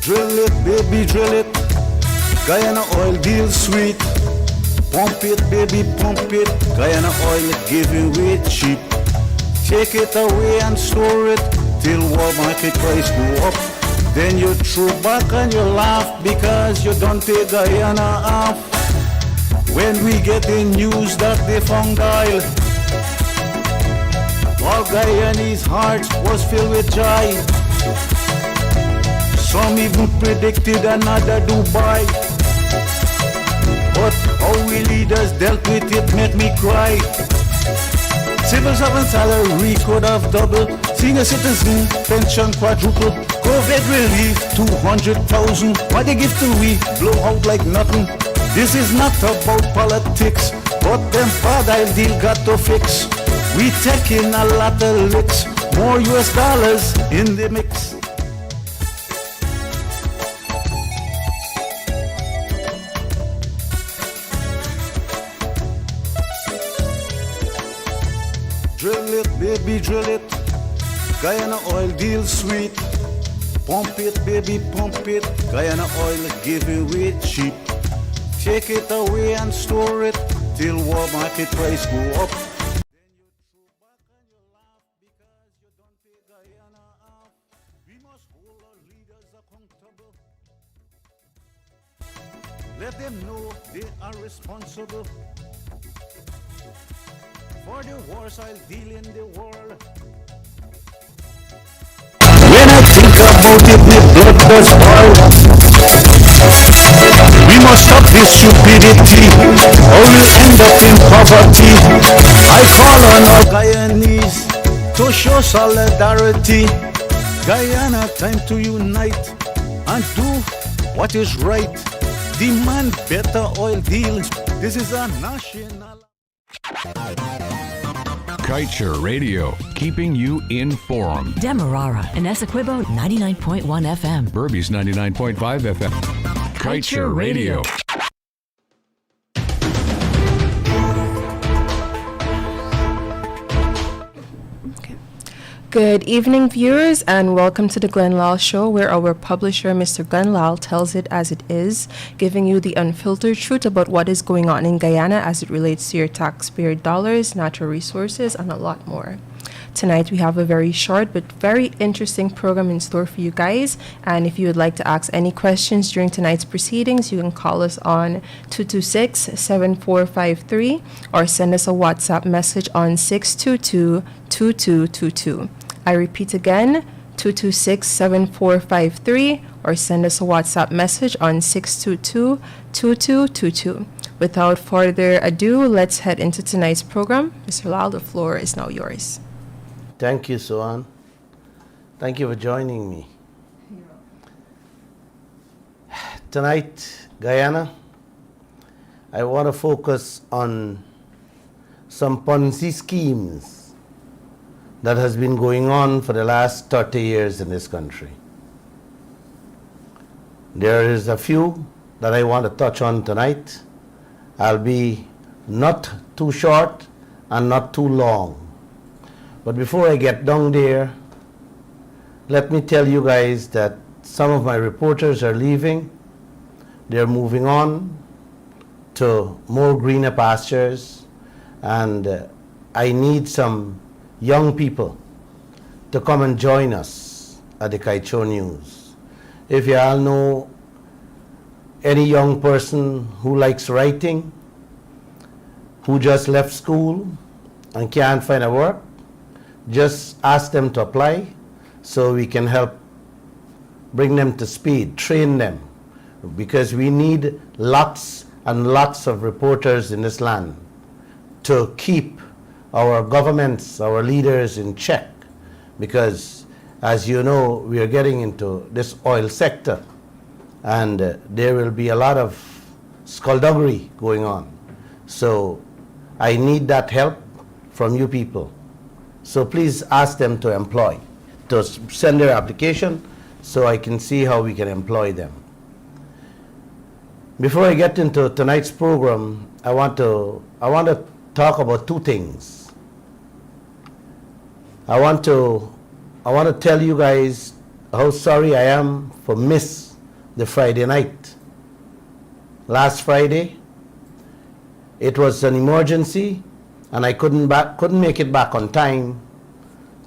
Drill it, baby, drill it. Guyana oil deal sweet. Pump it, baby, pump it. Guyana oil giving away cheap. Take it away and store it till world market price go up. Then you throw back and you laugh because you don't take Guyana off. When we get the news that they found oil, all Guyanese hearts was filled with joy. Some even predicted another Dubai. But how we leaders dealt with it made me cry. Civil servant salary could have doubled. Senior citizen pension quadruple. COVID relief 200,000. What they give to we blow out like nothing. This is not about politics, but them bad deal got to fix. We taking a lot of licks. More US dollars in the mix. Drill it, baby, drill it. Guyana oil deal sweet. Pump it, baby, pump it. Guyana oil giving away cheap. Take it away and store it till world market price go up. Then you throw back and you laugh because you don't pay Guyana off. We must hold our leaders accountable. Let them know they are responsible for the wars I'll deal in the world. When I think about it, the blood does boil. We must stop this stupidity, or we'll end up in poverty. I call on all Guyanese to show solidarity. Guyana, time to unite and do what is right. Demand better oil deals. This is a national. Kaieteur Radio, keeping you informed. Demerara and Essequibo 99.1 FM. Berbice 99.5 FM. Kaieteur Radio. Good evening, viewers, and welcome to the Lall Show, where our publisher, Mr. Lall, tells it as it is, giving you the unfiltered truth about what is going on in Guyana as it relates to your taxpayer dollars, natural resources, and a lot more. Tonight, we have a very short but very interesting program in store for you guys. And if you would like to ask any questions during tonight's proceedings, you can call us on 226-7453 or send us a WhatsApp message on 622-2222. I repeat again, 226-7453 or send us a WhatsApp message on 622-2222. Without further ado, let's head into tonight's program. Mr. Lall, the floor is now yours. Thank you, Suan. Thank you for joining me. Tonight, Guyana, I want to focus on some Ponzi schemes that has been going on for the last 30 years in this country. There is a few that I want to touch on tonight. I'll be not too short and not too long. But before I get down there, let me tell you guys that some of my reporters are leaving. They're moving on to more greener pastures, and I need some young people to come and join us at the Kaieteur News. If you all know any young person who likes writing, who just left school and can't find a work, just ask them to apply so we can help bring them to speed, train them, because we need lots and lots of reporters in this land to keep our governments, our leaders in check, because as you know, we are getting into this oil sector and there will be a lot of skullduggery going on. So I need that help from you people. So please ask them to employ, to send their application so I can see how we can employ them. Before I get into tonight's program, I want to talk about two things. I want to tell you guys how sorry I am for Miss the Friday night. Last Friday, it was an emergency, and I couldn't make it back on time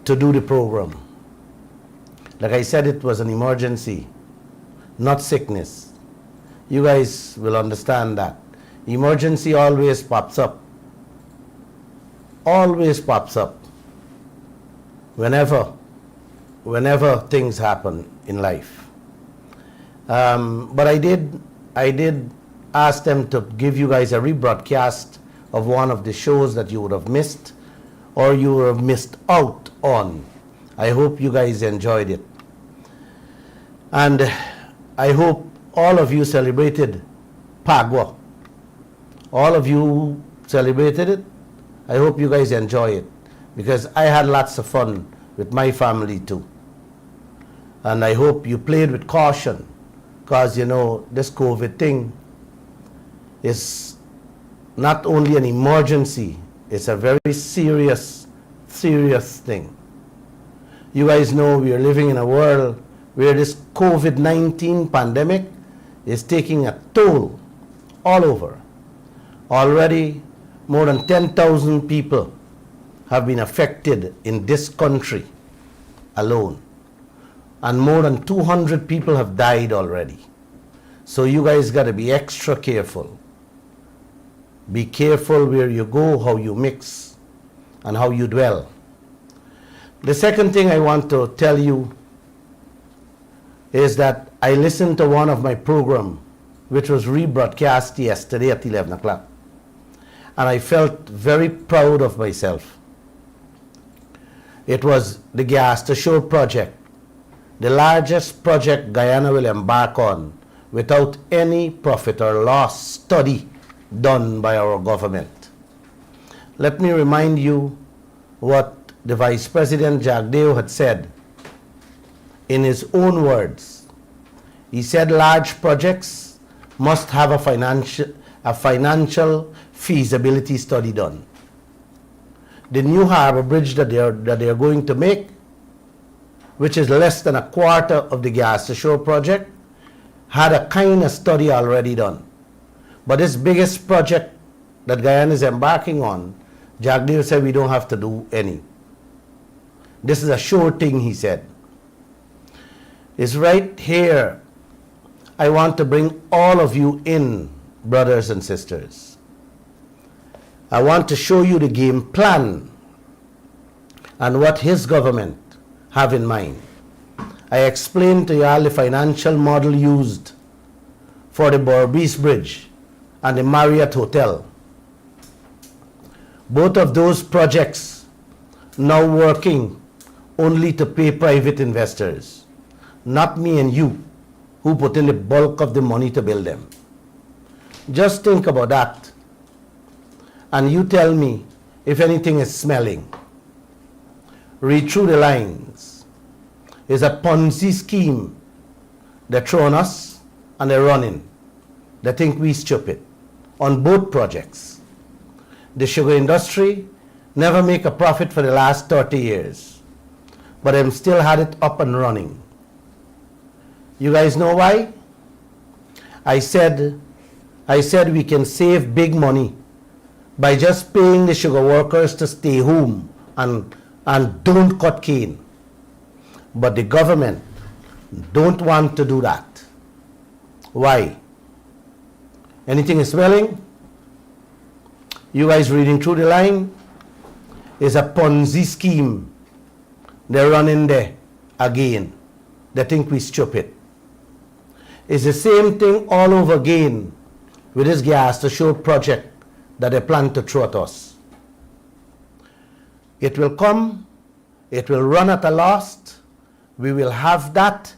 to do the program. Like I said, it was an emergency, not sickness. You guys will understand that. Emergency always pops up. Always pops up. Whenever things happen in life. But I did ask them to give you guys a rebroadcast of one of the shows that you would have missed or you would have missed out on. I hope you guys enjoyed it. And I hope all of you celebrated Pagua. All of you who celebrated it, I hope you guys enjoy it, because I had lots of fun with my family too. And I hope you played with caution, because you know this COVID thing is not only an emergency, it's a very serious thing. You guys know we are living in a world where this COVID-19 pandemic is taking a toll all over. Already more than 10,000 people have been affected in this country alone. And more than 200 people have died already. So you guys got to be extra careful. Be careful where you go, how you mix, and how you dwell. The second thing I want to tell you is that I listened to one of my program, which was rebroadcast yesterday at 11 o'clock. And I felt very proud of myself. It was the Gas to Shore project, the largest project Guyana will embark on without any profit or loss study done by our government. Let me remind you what the Vice President Jagdeo had said in his own words. He said large projects must have a financial feasibility study done. The new harbor bridge that they are going to make, which is less than a quarter of the Gas to Shore project, had a kind of study already done. But this biggest project that Guyana is embarking on, Jagdeo said we don't have to do any. This is a sure thing, he said. It's right here. I want to bring all of you in, brothers and sisters. I want to show you the game plan and what his government have in mind. I explained to y'all the financial model used for the Berbice Bridge and the Marriott Hotel. Both of those projects now working only to pay private investors, not me and you who put in the bulk of the money to build them. Just think about that, and you tell me if anything is smelling. Read through the lines. It's a Ponzi scheme. They're throwing us and they're running. They think we stupid on both projects. The sugar industry never make a profit for the last 30 years, but them still had it up and running. You guys know why? I said we can save big money by just paying the sugar workers to stay home and don't cut cane. But the government don't want to do that. Why? Anything is smelling? You guys reading through the line? It's a Ponzi scheme. They're running there again. They think we stupid. It's the same thing all over again with this Gas to Shore project that they plan to throw at us. It will come, it will run at a loss. We will have that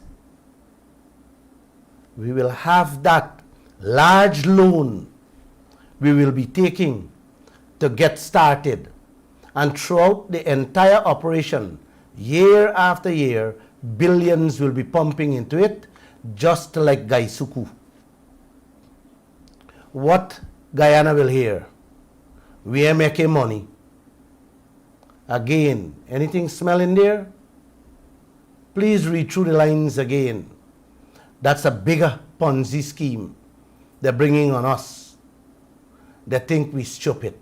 large loan we will be taking to get started. And throughout the entire operation, year after year, billions will be pumping into it, just like Gaisuku. What Guyana will hear? We are making money. Again, anything smell in there? Please read through the lines again. That's a bigger Ponzi scheme they're bringing on us. They think we're stupid.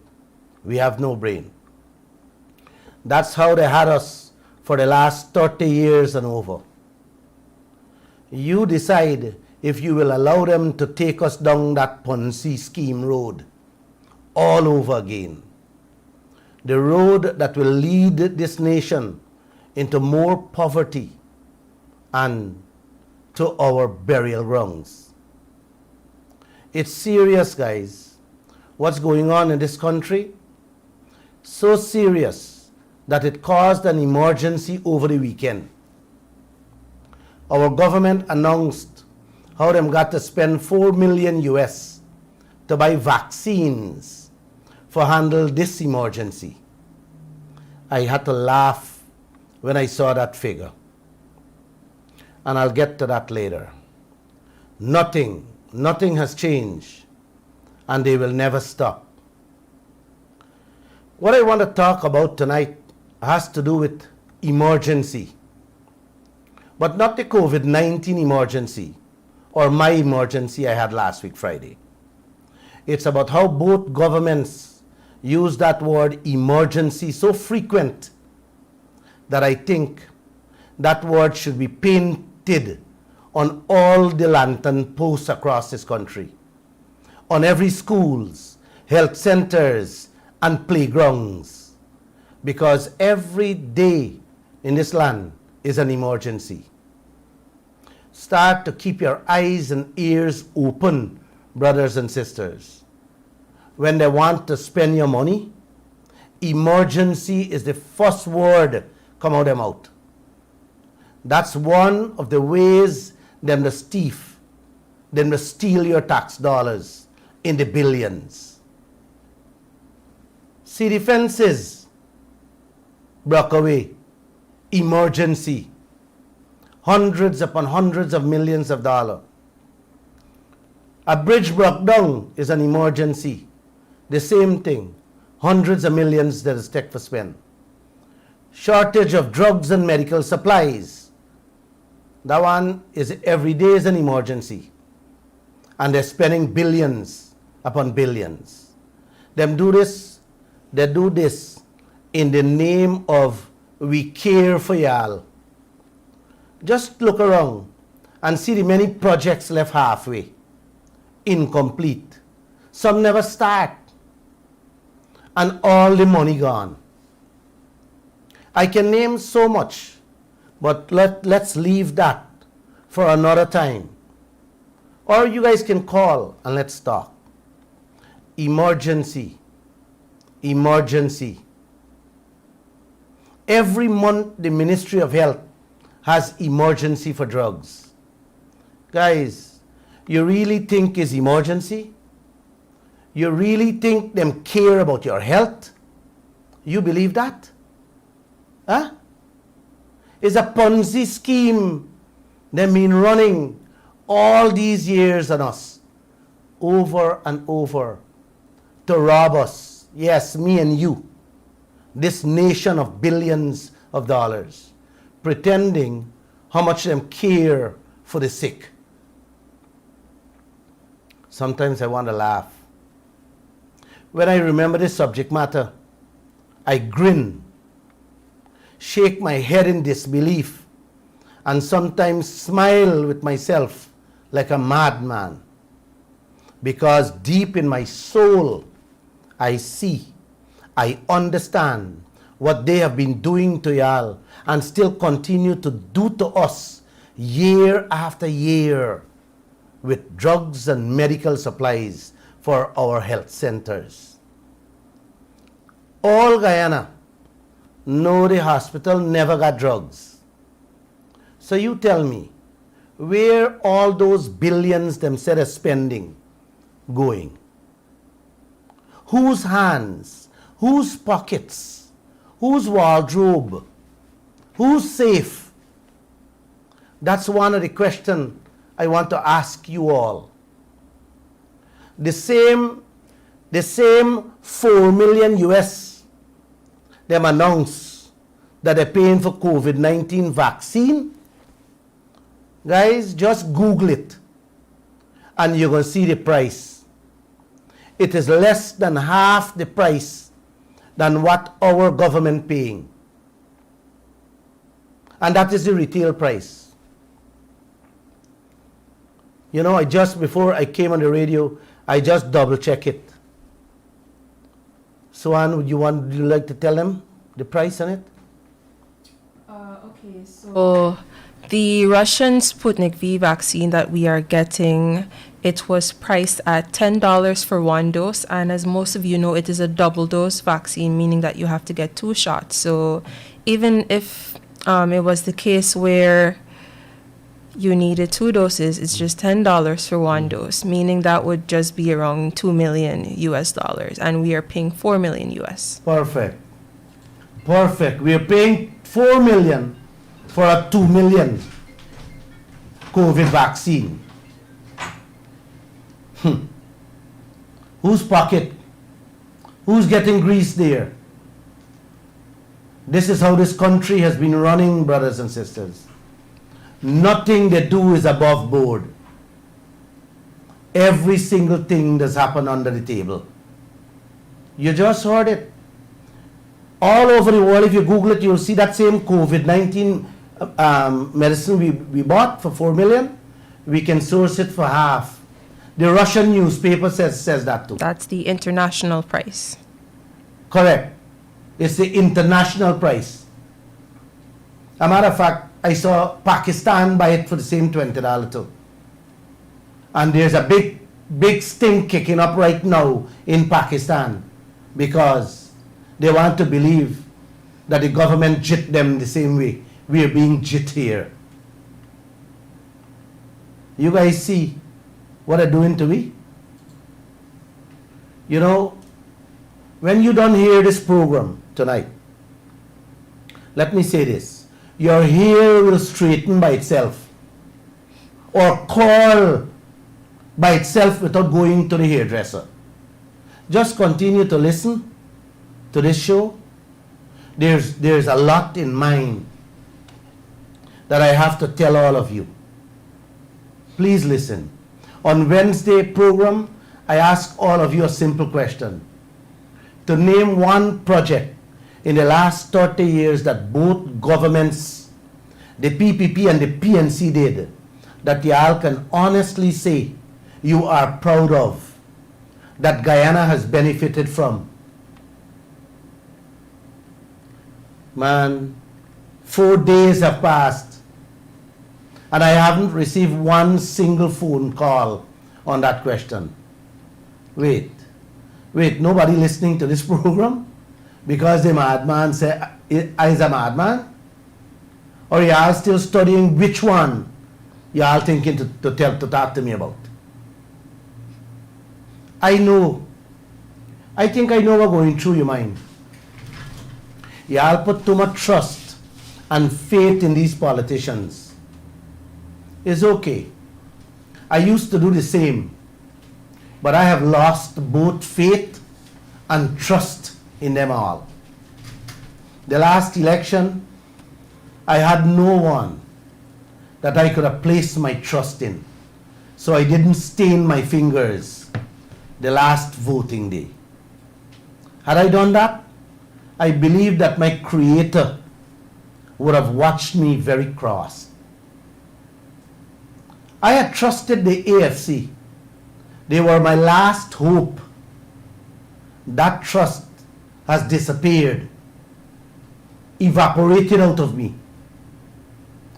We have no brain. That's how they had us for the last 30 years and over. You decide if you will allow them to take us down that Ponzi scheme road all over again. The road that will lead this nation into more poverty and to our burial grounds. It's serious, guys. What's going on in this country? So serious that it caused an emergency over the weekend. Our government announced how them got to spend $4 million US to buy vaccines for handle this emergency. I had to laugh when I saw that figure. And I'll get to that later. Nothing has changed, and they will never stop. What I want to talk about tonight has to do with emergency, but not the COVID-19 emergency or my emergency I had last week Friday. It's about how both governments use that word emergency so frequent that I think that word should be painted on all the lantern posts across this country, on every schools, health centers, and playgrounds, because every day in this land is an emergency. Start to keep your eyes and ears open, brothers and sisters. When they want to spend your money, emergency is the first word come out of their mouth. That's one of the ways them to thief, them to steal your tax dollars in the billions. See, the fences broke away, emergency, hundreds upon hundreds of millions of dollars. A bridge broke down is an emergency. The same thing, hundreds of millions that is take for spend. Shortage of drugs and medical supplies. That one is every day is an emergency. And they're spending billions upon billions. They do this in the name of we care for y'all. Just look around and see the many projects left halfway, incomplete. Some never start. And all the money gone. I can name so much, but let's leave that for another time. Or you guys can call and let's talk. Emergency. Emergency. Every month the Ministry of Health has emergency for drugs. Guys, you really think it's emergency? You really think them care about your health? You believe that? Huh? It's a Ponzi scheme they've been running all these years on us, over and over, to rob us, yes, me and you, this nation of billions of dollars, pretending how much them care for the sick. Sometimes I want to laugh. When I remember this subject matter, I grin, shake my head in disbelief, and sometimes smile with myself like a madman. Because deep in my soul, I see, I understand what they have been doing to y'all and still continue to do to us year after year with drugs and medical supplies for our health centers. All Guyana know the hospital never got drugs. So you tell me, where all those billions them said are spending going? Whose hands? Whose pockets? Whose wardrobe? Whose safe? That's one of the questions I want to ask you all. The same 4 million US them announced that they're paying for COVID-19 vaccine. Guys, just Google it and you're going to see the price. It is less than half the price than what our government paying. And that is the retail price. You know, before I came on the radio, I just double check it. Swan, would you like to tell them the price on it? Okay, so the Russian Sputnik V vaccine that we are getting, it was priced at $10 for one dose, and as most of you know, it is a double dose vaccine, meaning that you have to get 2 shots. So even if it was the case where you needed 2 doses, it's just $10 for one dose, meaning that would just be around $2 million US dollars, and we are paying $4 million US. Perfect. We are paying $4 million for a $2 million COVID vaccine. Whose pocket? Who's getting grease there? This is how this country has been running, brothers and sisters. Nothing they do is above board. Every single thing that's happened under the table. You just heard it. All over the world, if you Google it, you'll see that same COVID-19 medicine we bought for $4 million. We can source it for half. The Russian newspaper says that too. That's the international price. Correct. It's the international price. A matter of fact, I saw Pakistan buy it for the same $20 too. And there's a big stink kicking up right now in Pakistan because they want to believe that the government jit them the same way we are being jit here. You guys see what they're doing to me? You know, when you don't hear this program tonight, let me say this. Your hair will straighten by itself or curl by itself without going to the hairdresser. Just continue to listen to this show. There's a lot in mind that I have to tell all of you. Please listen. On Wednesday program, I ask all of you a simple question. To name one project in the last 30 years that both governments, the PPP and the PNC did, that y'all can honestly say you are proud of, that Guyana has benefited from. Man, 4 days have passed and I haven't received one single phone call on that question. Wait, nobody listening to this program? Because the madman said, is a madman? Or y'all still studying which one y'all thinking to talk to me about? I think I know what's going through your mind. Y'all put too much trust and faith in these politicians. It's okay. I used to do the same, but I have lost both faith and trust in them all. The last election, I had no one that I could have placed my trust in, so I didn't stain my fingers the last voting day. Had I done that, I believe that my Creator would have watched me very cross. I had trusted the AFC. They were my last hope. That trust has disappeared, evaporated out of me.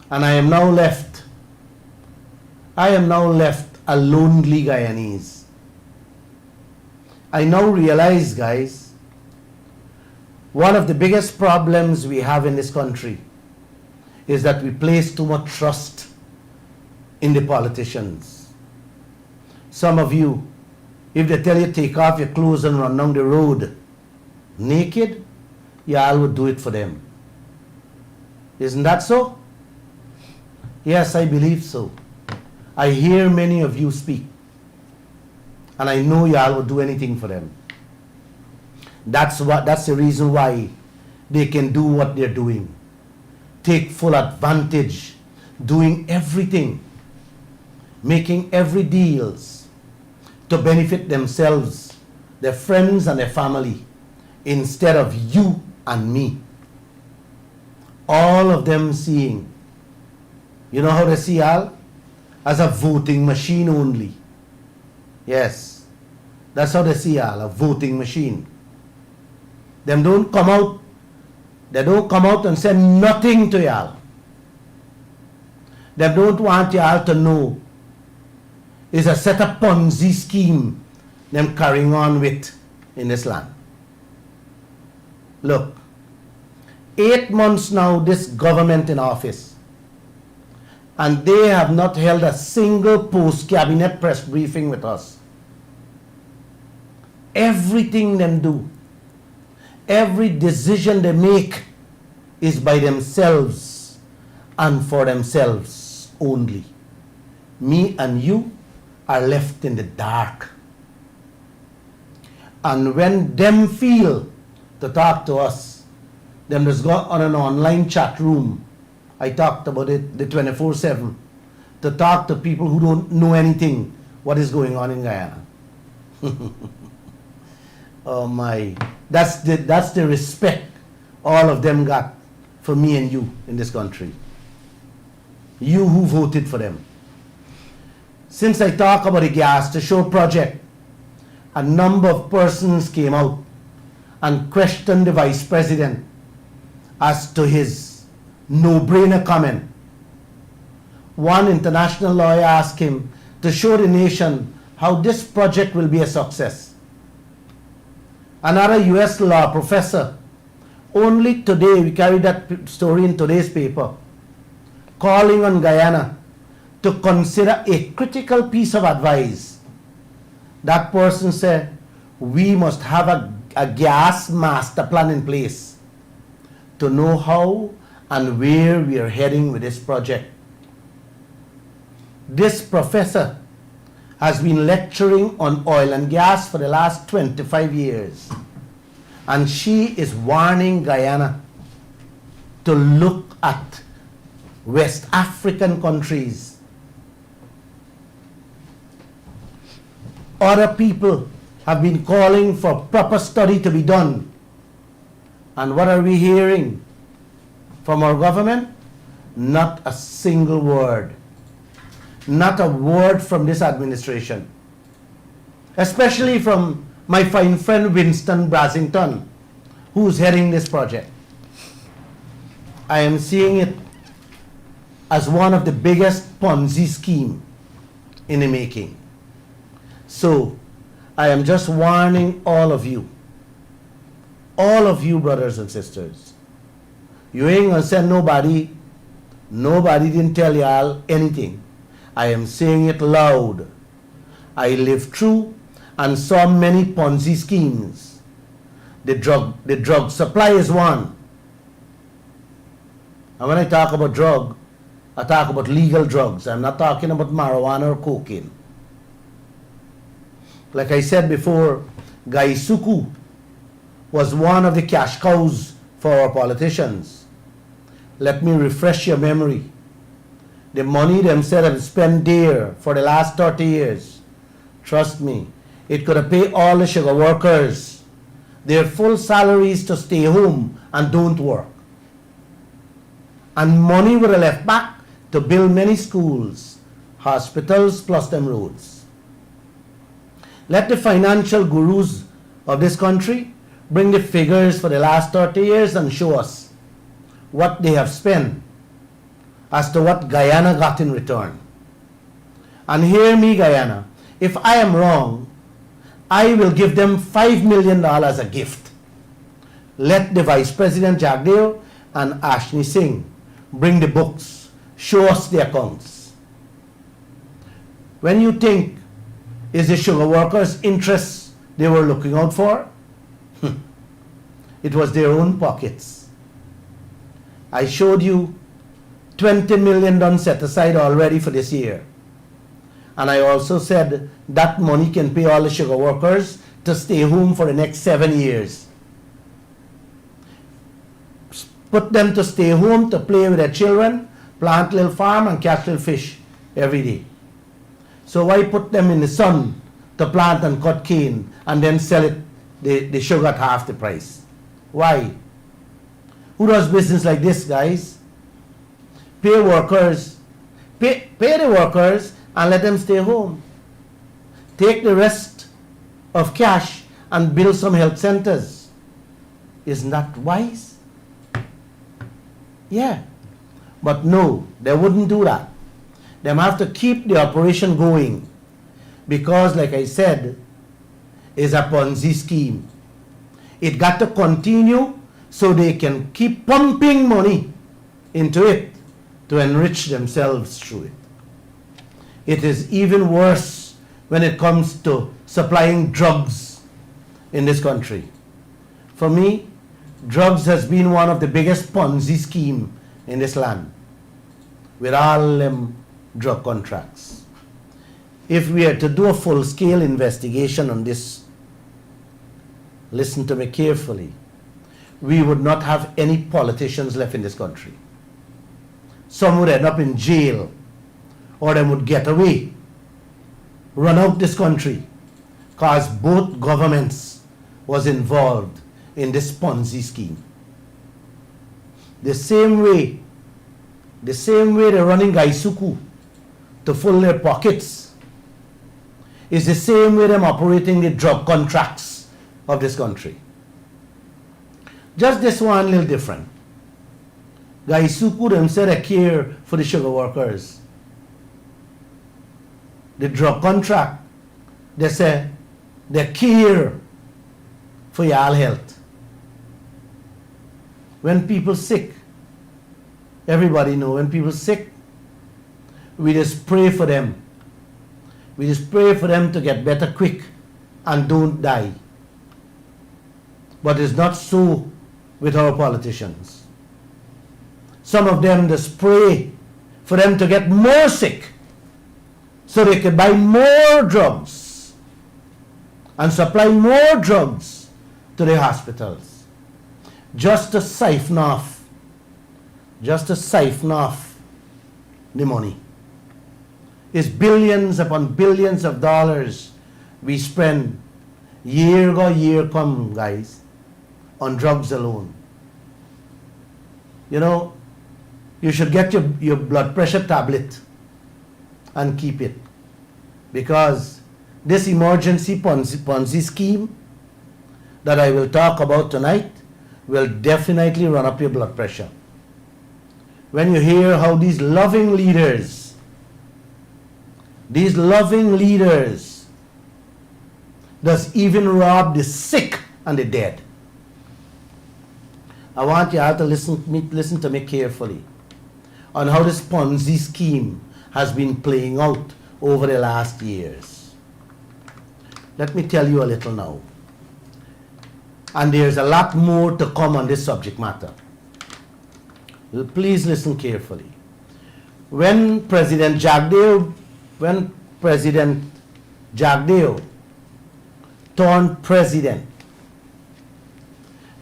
And I am now left a lonely Guyanese. I now realize, guys, one of the biggest problems we have in this country is that we place too much trust in the politicians. Some of you, if they tell you take off your clothes and run down the road naked, y'all would do it for them. Isn't that so? Yes, I believe so. I hear many of you speak, and I know y'all would do anything for them. That's the reason why they can do what they're doing. Take full advantage, doing everything, making every deals to benefit themselves, their friends and their family, instead of you and me. All of them seeing, you know how they see Al? As a voting machine only. Yes, that's how they see Al, a voting machine. Them don't come out, they don't come out and say nothing to y'all. They don't want y'all to know it's a set of Ponzi scheme them carrying on with in this land. Look, 8 months now this government in office, and they have not held a single post-cabinet press briefing with us. Everything them do, every decision they make is by themselves and for themselves only. Me and you are left in the dark. And when them feel to talk to us, them just go on an online chat room. I talked about it, the 24/7, to talk to people who don't know anything what is going on in Guyana. Oh my, that's the respect all of them got for me and you in this country. You who voted for them. Since I talk about the gas to show project, a number of persons came out and questioned the vice president as to his no-brainer comment. One international lawyer asked him to show the nation how this project will be a success. Another US law professor, only today, we carried that story in today's paper, calling on Guyana to consider a critical piece of advice. That person said, we must have a gas master plan in place to know how and where we are heading with this project. This professor has been lecturing on oil and gas for the last 25 years. And she is warning Guyana to look at West African countries. Other people have been calling for proper study to be done. And what are we hearing from our government? Not a single word. Not a word from this administration. Especially from my fine friend Winston Brasington, who's heading this project. I am seeing it as one of the biggest Ponzi scheme in the making. So, I am just warning all of you, brothers and sisters. You ain't gonna send nobody didn't tell y'all anything. I am saying it loud. I lived through and saw many Ponzi schemes. The drug supply is one. And when I talk about drug, I talk about legal drugs. I'm not talking about marijuana or cocaine. Like I said before, Gaisuku was one of the cash cows for our politicians. Let me refresh your memory. The money themselves have spent there for the last 30 years. Trust me, it could have paid all the sugar workers their full salaries to stay home and don't work. And money would have left back to build many schools, hospitals, plus them roads. Let the financial gurus of this country bring the figures for the last 30 years and show us what they have spent as to what Guyana got in return. And hear me, Guyana, if I am wrong, I will give them $5 million a gift. Let the Vice President Jagdeo and Ashni Singh bring the books, show us the accounts. When you think is the sugar workers' interests they were looking out for, it was their own pockets. I showed you $20 million done set aside already for this year. And I also said that money can pay all the sugar workers to stay home for the next 7 years. Put them to stay home, to play with their children, plant little farm and catch little fish every day. So why put them in the sun to plant and cut cane and then sell it, the sugar at half the price? Why? Who does business like this, guys? Pay workers, pay the workers and let them stay home. Take the rest of cash and build some health centers. Isn't that wise? Yeah. But no, they wouldn't do that. They have to keep the operation going because, like I said, it's a Ponzi scheme. It got to continue so they can keep pumping money into it to enrich themselves through it. It is even worse when it comes to supplying drugs in this country. For me, drugs has been one of the biggest Ponzi scheme in this land with all them drug contracts. If we are to do a full-scale investigation on this, listen to me carefully, we would not have any politicians left in this country. Some would end up in jail, or they would get away, run out this country, because both governments was involved in this Ponzi scheme. The same way they're running Gaisuku to fill their pockets is the same way they're operating the drug contracts of this country. Just this one little different. Gaisuku themselves they care for the sugar workers. The drug contract, they say they care for your health. When people sick, everybody know when people sick, we just pray for them. We just pray for them to get better quick and don't die. But it's not so with our politicians. Some of them just pray for them to get more sick so they can buy more drugs and supply more drugs to the hospitals just to siphon off the money. It's billions upon billions of dollars we spend year go year come, guys, on drugs alone. You know, you should get your blood pressure tablet and keep it, because this emergency Ponzi scheme that I will talk about tonight will definitely run up your blood pressure. When you hear how these loving leaders does even rob the sick and the dead. I want you all to listen to me carefully on how this Ponzi scheme has been playing out over the last years. Let me tell you a little now. And there's a lot more to come on this subject matter. Please listen carefully. When President Jagdeo turned president,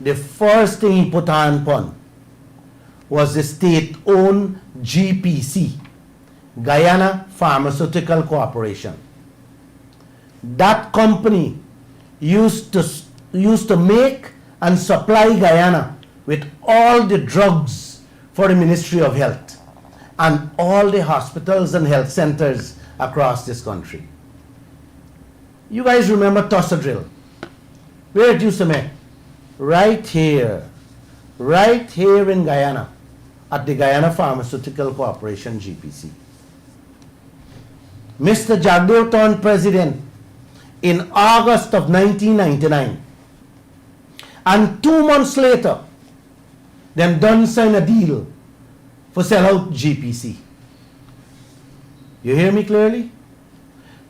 the first thing he put on was the state-owned GPC, Guyana Pharmaceutical Corporation. That company used to make and supply Guyana with all the drugs for the Ministry of Health and all the hospitals and health centers across this country. You guys remember Tossadrill? Where it used to make? Right here in Guyana, at the Guyana Pharmaceutical Corporation, GPC. Mr. Jagdeo turned president in August of 1999. And 2 months later, them done sign a deal for sell out GPC. You hear me clearly?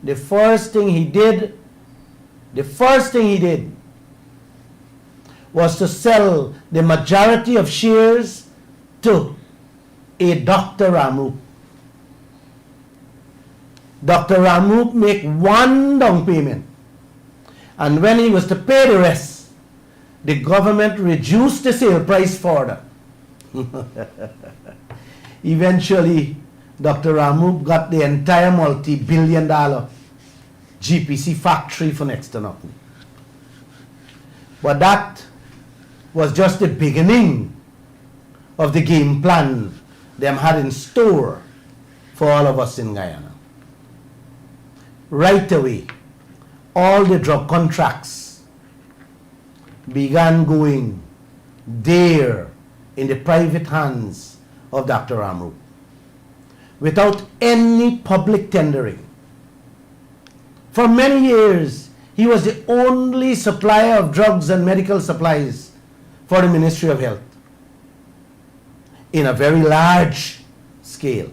The first thing he did was to sell the majority of shares to a Dr. Ramu. Dr. Ramu make one down payment, and when he was to pay the rest, the government reduced the sale price further. Eventually, Dr. Ramu got the entire multi-billion-dollar GPC factory for next to nothing. But that was just the beginning of the game plan them had in store for all of us in Guyana. Right away, all the drug contracts began going there in the private hands of Dr. Ramu without any public tendering. For many years, he was the only supplier of drugs and medical supplies for the Ministry of Health in a very large scale.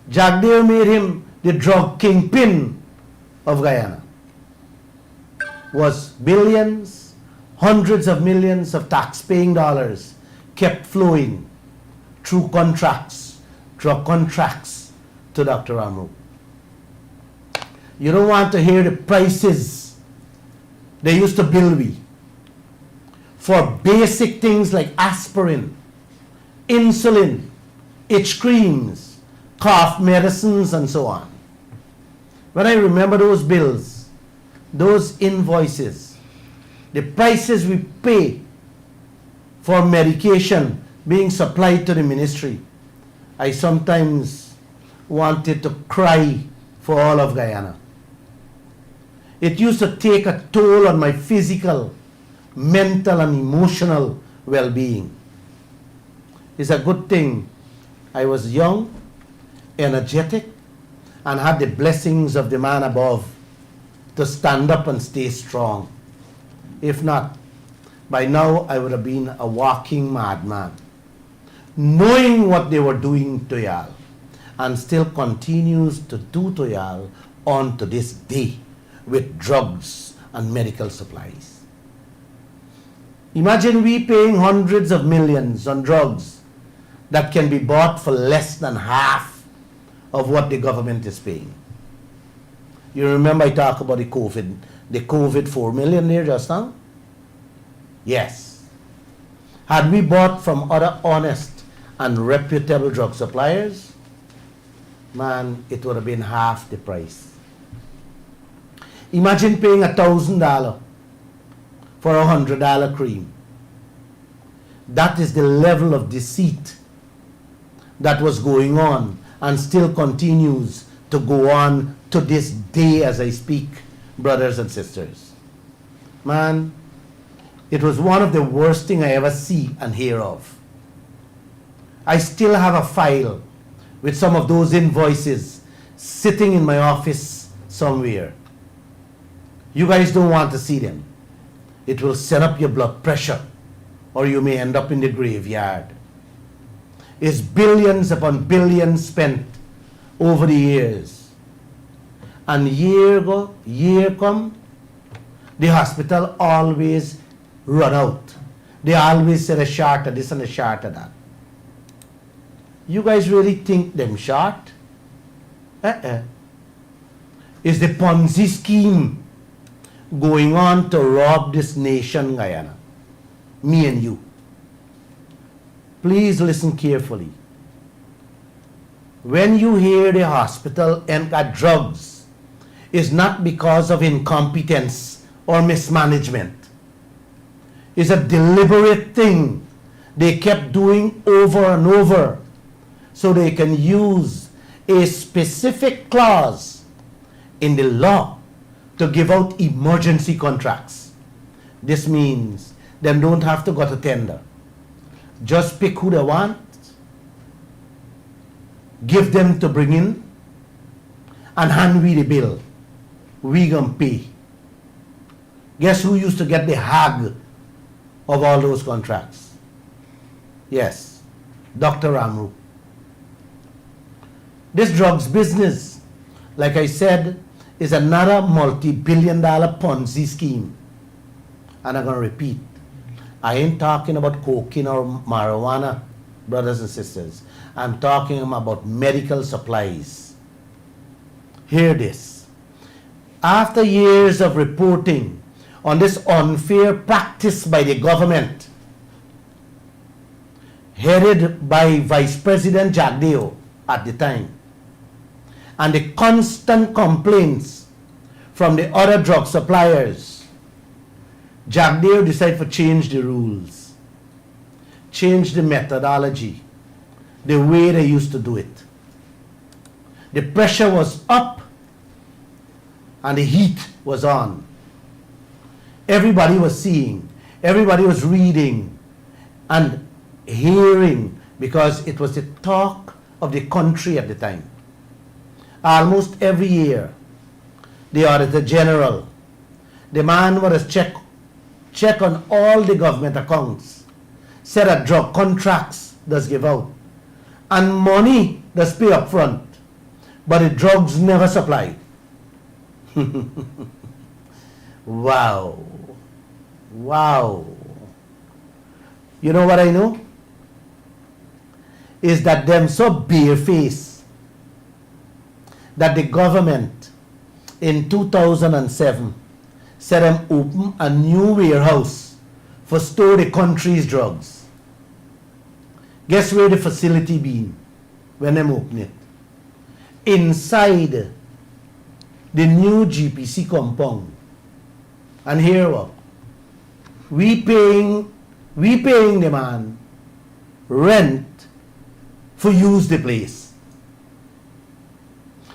Jagdeo made him the drug kingpin of Guyana. Was billions, hundreds of millions of tax-paying dollars kept flowing through contracts, drug contracts to Dr. Ramu. You don't want to hear the prices they used to bill me for basic things like aspirin, insulin, itch creams, cough medicines, and so on. When I remember those bills, those invoices, the prices we pay for medication being supplied to the ministry, I sometimes wanted to cry for all of Guyana. It used to take a toll on my physical, mental, and emotional well-being. It's a good thing I was young, energetic, and had the blessings of the man above to stand up and stay strong. If not, by now I would have been a walking madman, knowing what they were doing to y'all, and still continues to do to y'all on to this day with drugs and medical supplies. Imagine we paying hundreds of millions on drugs that can be bought for less than half of what the government is paying. You remember I talked about the COVID 4 million there just now? Yes. Had we bought from other honest and reputable drug suppliers, man, it would have been half the price. Imagine paying $1,000 for $100 cream. That is the level of deceit that was going on and still continues to go on to this day as I speak, brothers and sisters. Man, it was one of the worst things I ever see and hear of. I still have a file with some of those invoices sitting in my office somewhere. You guys don't want to see them. It will set up your blood pressure, or you may end up in the graveyard. It's billions upon billions spent over the years. And year come, the hospital always run out. They always set a short of this and a short of that. You guys really think them short? It's the Ponzi scheme going on to rob this nation, Guyana. Me and you. Please listen carefully. When you hear the hospital enter drugs, it's not because of incompetence or mismanagement. It's a deliberate thing they kept doing over and over so they can use a specific clause in the law to give out emergency contracts. This means them don't have to go to tender. Just pick who they want, give them to bring in, and hand we the bill. We gonna pay. Guess who used to get the hag of all those contracts? Yes, Dr. Ramu. This drugs business, like I said, is another multi-billion-dollar Ponzi scheme. And I'm going to repeat, I ain't talking about cocaine or marijuana, brothers and sisters. I'm talking about medical supplies. Hear this. After years of reporting on this unfair practice by the government, headed by Vice President Jagdeo at the time, and the constant complaints from the other drug suppliers, Jagdeo decided to change the rules, change the methodology, the way they used to do it. The pressure was up and the heat was on. Everybody was seeing, everybody was reading and hearing, because it was the talk of the country at the time. Almost every year, the Auditor General, the man would check on all the government accounts, said that drug contracts does give out, and money does pay up front, but the drugs never supply. Wow. Wow. You know what I know? Is that them so barefaced that the government in 2007 said them open a new warehouse for store the country's drugs. Guess where the facility been when them open it? Inside the new GPC compound. And here what? We paying the man rent for use the place.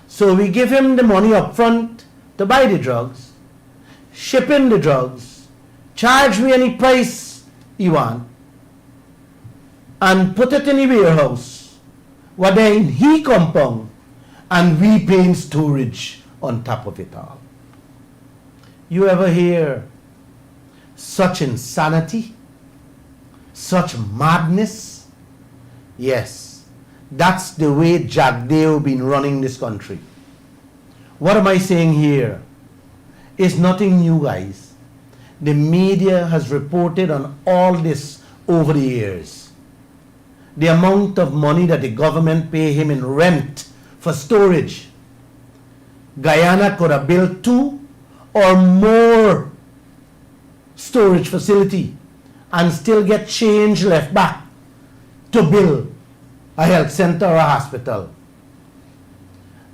So we give him the money up front to buy the drugs, ship in the drugs, charge me any price he want, and put it in the warehouse, what then he compound, and we paying storage on top of it all. You ever hear such insanity? Such madness? Yes, that's the way Jagdeo been running this country. What am I saying here? It's nothing new, guys. The media has reported on all this over the years. The amount of money that the government pay him in rent for storage. Guyana could have built 2 or more storage facility and still get change left back to build a health center or a hospital.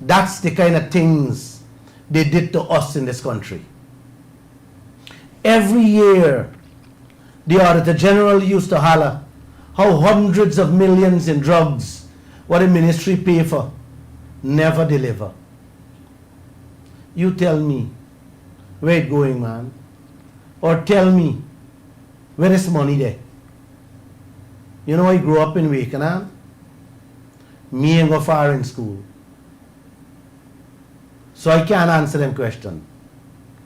That's the kind of things they did to us in this country. Every year, the Auditor General used to holler how hundreds of millions in drugs, what the ministry pay for, never deliver. You tell me where it going, man. Or tell me where is money there. You know, I grew up in Wakenham. Me ain't go far in school. So I can't answer them question.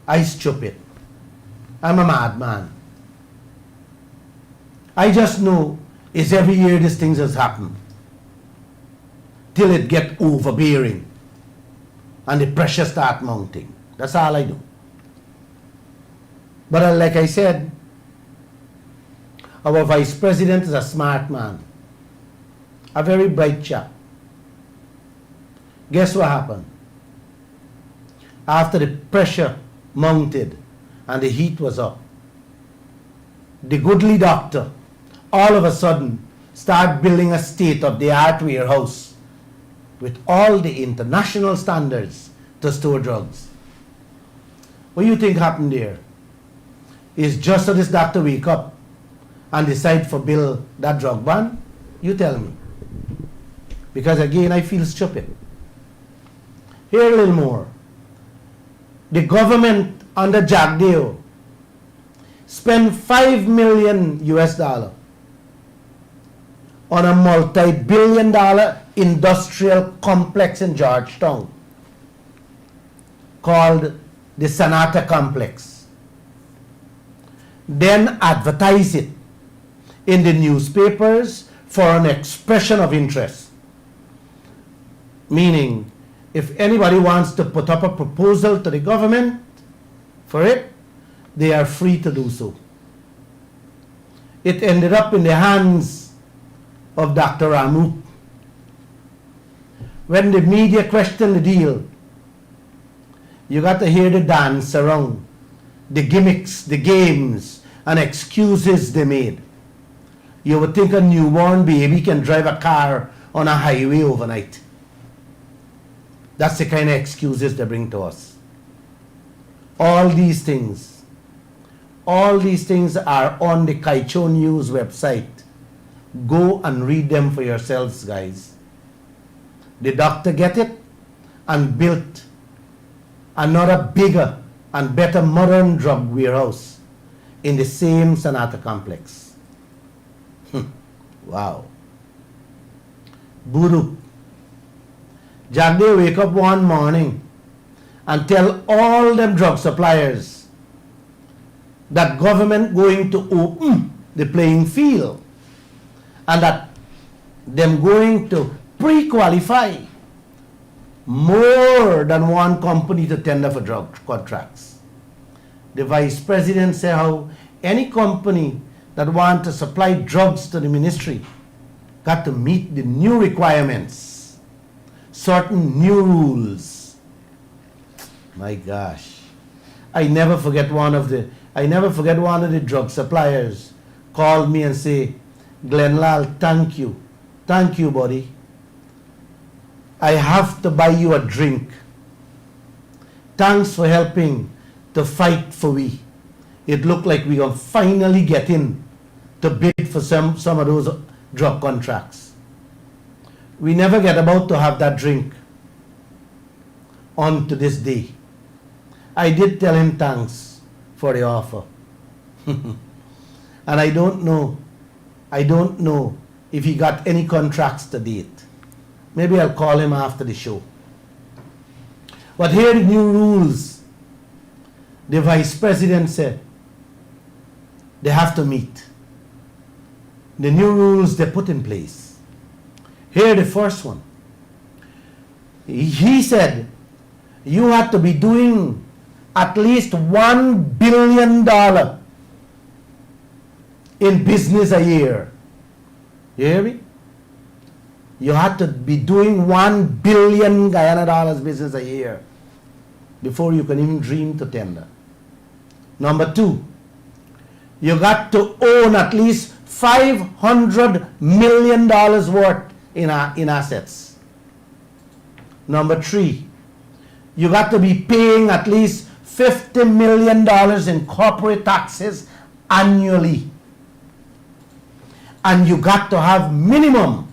I stupid. I'm a madman. I just know is every year these things has happened. Till it get overbearing. And the pressure start mounting. That's all I do. But like I said, our vice president is a smart man. A very bright chap. Guess what happened? After the pressure mounted and the heat was up, the goodly doctor all of a sudden started building a state-of-the-art warehouse with all the international standards to store drugs. What do you think happened there? Is just so this doctor wake up and decide for build that drug ban? You tell me. Because again, I feel stupid. Here a little more. The government under Jagdeo spent $5 million US on a multi-billion-dollar industrial complex in Georgetown called the Sonata Complex. Then advertise it in the newspapers for an expression of interest. Meaning, if anybody wants to put up a proposal to the government for it, they are free to do so. It ended up in the hands of Dr. Ramu. When the media questioned the deal, you got to hear the dance around, the gimmicks, the games, and excuses they made. You would think a newborn baby can drive a car on a highway overnight. That's the kind of excuses they bring to us. All these things are on the Kaieteur News website. Go and read them for yourselves, guys. The doctor get it and built another bigger and better modern drug warehouse in the same Sonata complex. Wow. Buru. Jack, they wake up one morning and tell all them drug suppliers that government going to open the playing field and that them going to pre-qualify more than one company to tender for drug contracts. The vice president said how any company that want to supply drugs to the ministry got to meet the new requirements, certain new rules. My gosh. I never forget one of the drug suppliers called me and say, Glenn Lall, thank you, buddy. I have to buy you a drink. Thanks for helping to fight for we. It looked like we are finally getting to bid for some of those drug contracts. We never get about to have that drink on to this day. I did tell him thanks for the offer. And I don't know if he got any contracts to date. Maybe I'll call him after the show. But here are the new rules. The vice president said they have to meet. The new rules they put in place. Here the first one. He said you have to be doing at least $1 billion in business a year. You hear me? You have to be doing $1 billion Guyana dollars business a year before you can even dream to tender. Number two, you got to own at least $500 million worth in assets. Number three, you got to be paying at least $50 million in corporate taxes annually. And you got to have minimum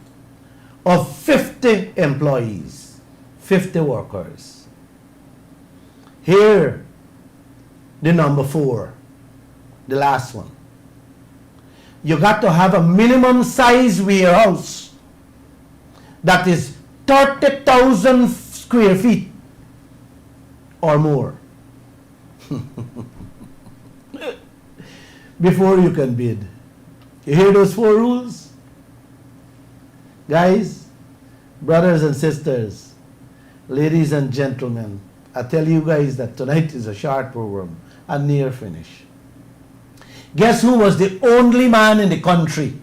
of 50 employees, 50 workers. Here, the number four, the last one. You got to have a minimum size warehouse that is 30,000 square feet or more before you can bid. You hear those four rules? Guys, brothers and sisters, ladies and gentlemen, I tell you guys that tonight is a short program and near finish. Guess who was the only man in the country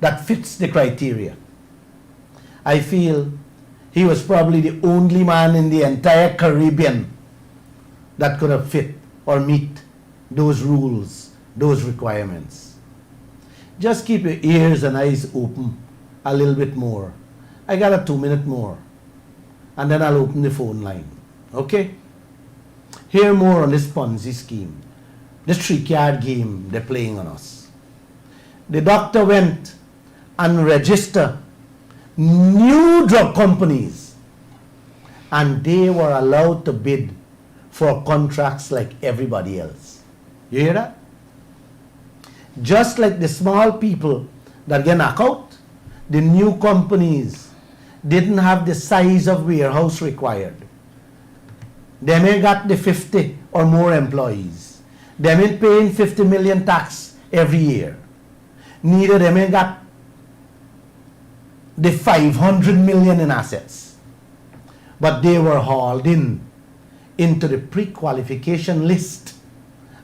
that fits the criteria? I feel he was probably the only man in the entire Caribbean that could have fit or meet those rules, those requirements. Just keep your ears and eyes open a little bit more. I got a 2-minute more, and then I'll open the phone line. Okay? Hear more on this Ponzi scheme, this 3-card game they're playing on us. The doctor went and registered new drug companies, and they were allowed to bid for contracts like everybody else. You hear that? Just like the small people that get knocked out, the new companies didn't have the size of warehouse required. They may got the 50 or more employees. They may paying 50 million tax every year. Neither they may got the 500 million in assets. But they were hauled into the pre-qualification list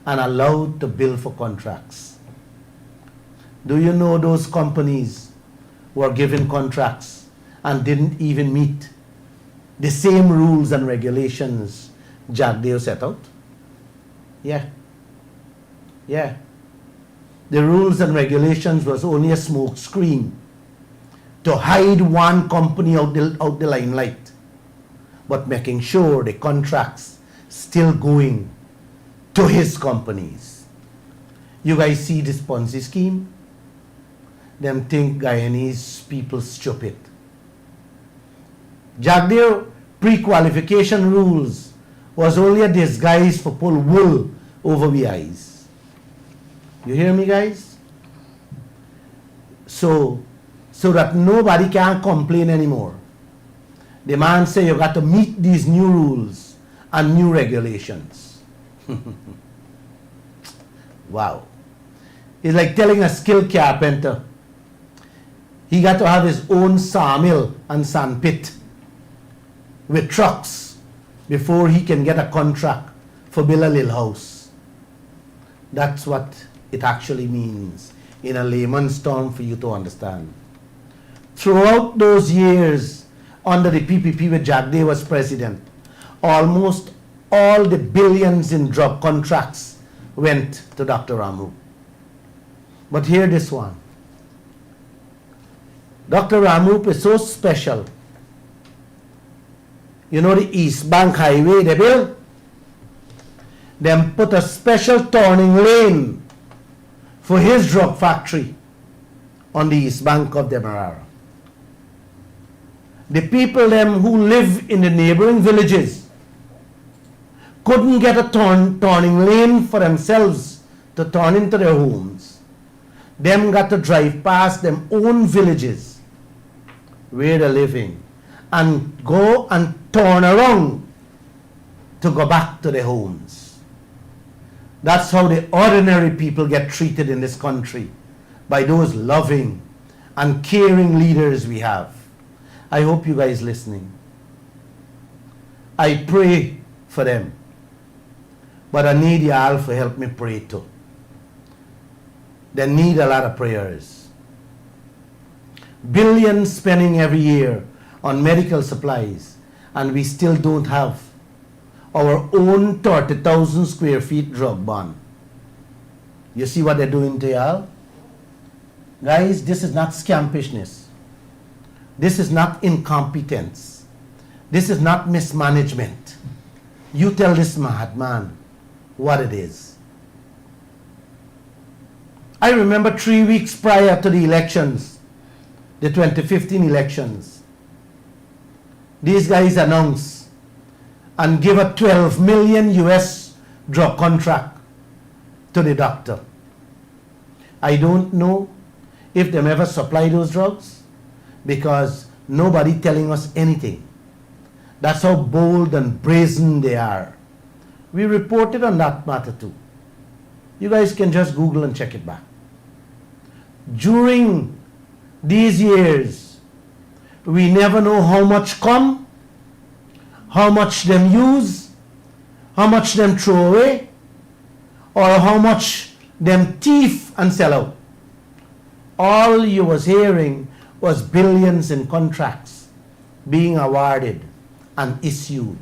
and allowed to bill for contracts. Do you know those companies were given contracts and didn't even meet the same rules and regulations Jack Dale set out? Yeah. the rules and regulations was only a smoke screen to hide one company out the limelight, but making sure the contracts still going to his companies. You guys see this Ponzi scheme? Them think Guyanese people stupid. Jagdeo pre-qualification rules was only a disguise for pull wool over the eyes. You hear me, guys? So that nobody can complain anymore. The man say you got to meet these new rules and new regulations. Wow. It's like telling a skilled carpenter he got to have his own sawmill and sandpit with trucks before he can get a contract for build a little house. That's what it actually means in a layman's term for you to understand. Throughout those years under the PPP where Jagdeo was president, almost all the billions in drug contracts went to Dr. Ramu. But hear this one. Dr. Ramu is so special. You know the East Bank Highway they built? Them put a special turning lane for his drug factory on the East Bank of Demerara. The people them who live in the neighboring villages couldn't get a turning lane for themselves to turn into their homes. Them got to drive past them own villages where they're living and go and turn around to go back to their homes. That's how the ordinary people get treated in this country by those loving and caring leaders we have. I hope you guys listening. I pray for them. But I need y'all to help me pray too. They need a lot of prayers. Billions spending every year on medical supplies, and we still don't have our own 30,000 square feet drug ban. You see what they're doing to y'all? Guys, this is not scampishness. This is not incompetence. This is not mismanagement. You tell this madman what it is. I remember 3 weeks prior to the elections, the 2015 elections, these guys announced and give a 12 million US drug contract to the doctor. I don't know if them ever supply those drugs because nobody telling us anything. That's how bold and brazen they are. We reported on that matter too. You guys can just Google and check it back. During these years, we never know how much come, how much them use, how much them throw away, or how much them thief and sell out. All you was hearing was billions in contracts being awarded and issued.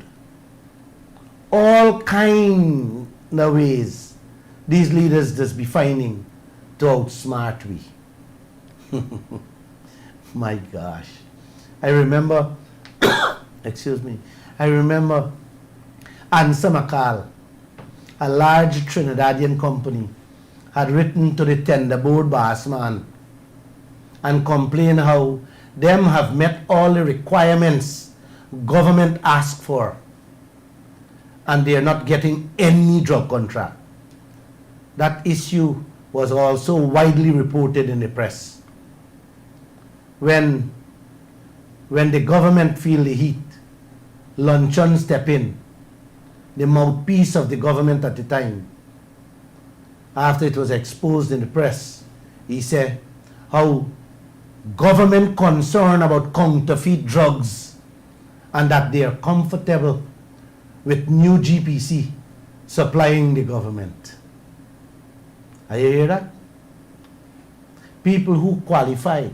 All kind of ways these leaders just be finding to outsmart we. My gosh. I remember, excuse me, I remember Ansa Makal, a large Trinidadian company, had written to the tender board boss man and complained how them have met all the requirements government asked for and they are not getting any drug contract. That issue was also widely reported in the press. When the government feel the heat, Luncheon step in, the mouthpiece of the government at the time. After it was exposed in the press, he said how government concerned about counterfeit drugs and that they are comfortable with new GPC supplying the government. Are you hear that? People who qualify,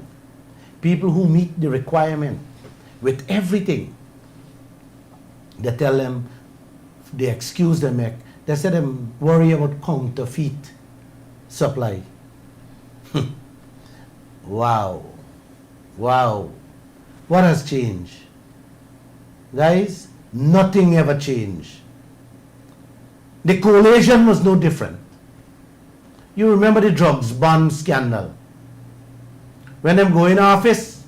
people who meet the requirement with everything, they tell them, they excuse them, they say them worry about counterfeit supply. Wow. Wow. What has changed? Guys, nothing ever changed. The coalition was no different. You remember the drugs ban scandal. When them go in office,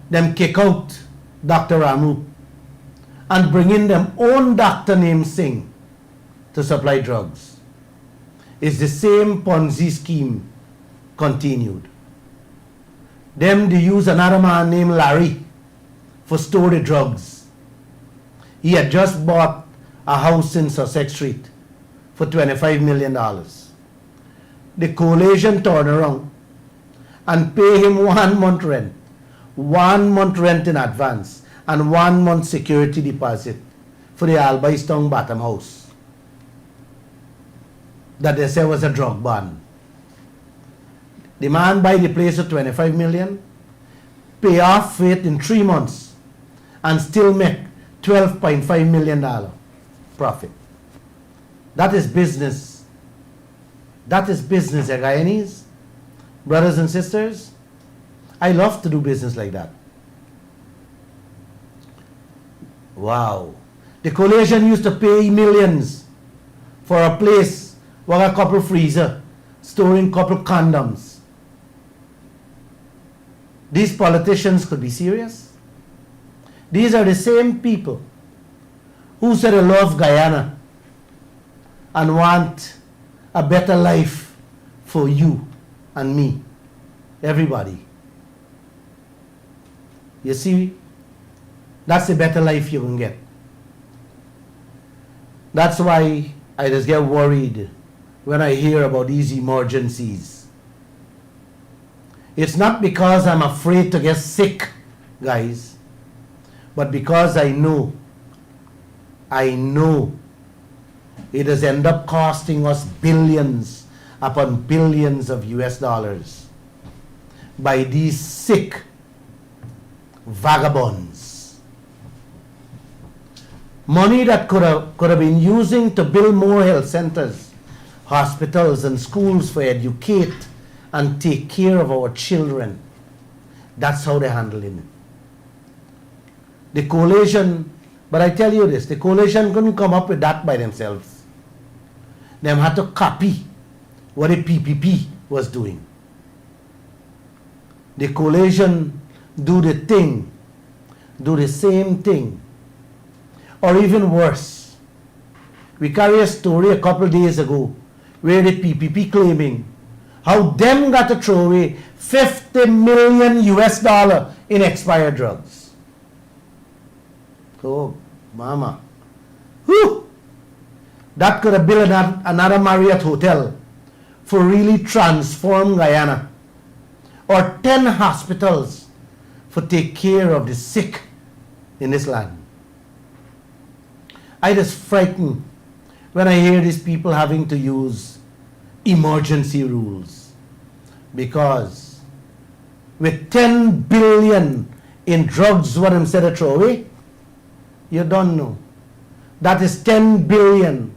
them kick out Dr. Ramu and bring in them own doctor named Singh to supply drugs. It's the same Ponzi scheme continued. Them they use another man named Larry for store the drugs. He had just bought a house in Sussex Street for $25 million. The coalition turned around and pay him 1 month rent, 1 month rent in advance, and 1 month security deposit for the Albistown Bottom House that they said was a drug ban. The man buy the place for 25 million, pay off it in 3 months, and still make $12.5 million profit. That is business. That is business, Guyanese. Brothers and sisters, I love to do business like that. Wow. The coalition used to pay millions for a place with a couple freezer, storing couple condoms. These politicians could be serious. These are the same people who said they love Guyana and want a better life for you and me, everybody. You see, that's the better life you can get. That's why I just get worried when I hear about these emergencies. It's not because I'm afraid to get sick, guys, but because I know it has ended up costing us billions upon billions of US dollars by these sick vagabonds. Money that could have been using to build more health centers, hospitals and schools for educate and take care of our children. That's how they're handling it. The coalition, but I tell you this, the coalition couldn't come up with that by themselves. They had to copy what the PPP was doing. The coalition do the same thing, or even worse. We carry a story a couple days ago where the PPP claiming how them got to throw away $50 million US in expired drugs. Oh, mama. Whew. That could have built another Marriott hotel for really transform Guyana, or 10 hospitals for take care of the sick in this land. I just frightened when I hear these people having to use emergency rules, because with 10 billion in drugs what them said to throw away, you don't know. That is 10 billion